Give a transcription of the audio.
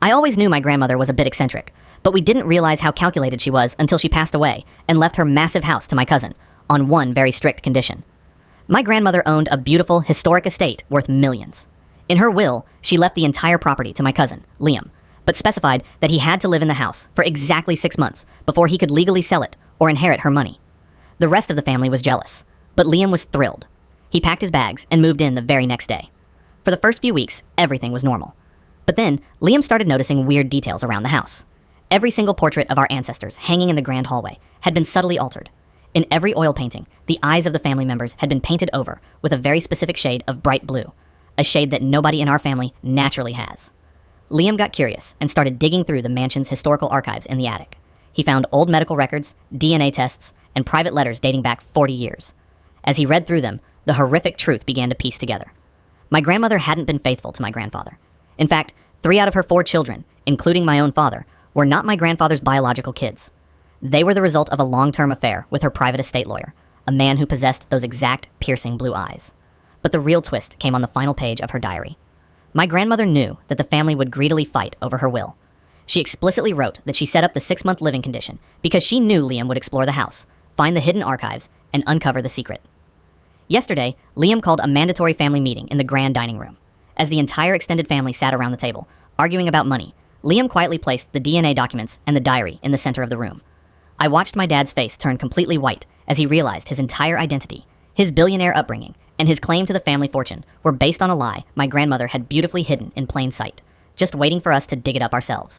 I always knew my grandmother was a bit eccentric, but we didn't realize how calculated she was until she passed away and left her massive house to my cousin, on one very strict condition. My grandmother owned a beautiful, historic estate worth millions. In her will, she left the entire property to my cousin, Liam, but specified that he had to live in the house for exactly 6 months before he could legally sell it or inherit her money. The rest of the family was jealous, but Liam was thrilled. He packed his bags and moved in the very next day. For the first few weeks, everything was normal. But then, Liam started noticing weird details around the house. Every single portrait of our ancestors hanging in the grand hallway had been subtly altered. In every oil painting, the eyes of the family members had been painted over with a very specific shade of bright blue, a shade that nobody in our family naturally has. Liam got curious and started digging through the mansion's historical archives in the attic. He found old medical records, DNA tests, and private letters dating back 40 years. As he read through them, the horrific truth began to piece together. My grandmother hadn't been faithful to my grandfather. In fact, 3 out of her 4 children, including my own father, were not my grandfather's biological kids. They were the result of a long-term affair with her private estate lawyer, a man who possessed those exact piercing blue eyes. But the real twist came on the final page of her diary. My grandmother knew that the family would greedily fight over her will. She explicitly wrote that she set up the 6-month living condition because she knew Liam would explore the house, find the hidden archives, and uncover the secret. Yesterday, Liam called a mandatory family meeting in the grand dining room. As the entire extended family sat around the table, arguing about money, Liam quietly placed the DNA documents and the diary in the center of the room. I watched my dad's face turn completely white as he realized his entire identity, his billionaire upbringing, and his claim to the family fortune were based on a lie my grandmother had beautifully hidden in plain sight, just waiting for us to dig it up ourselves.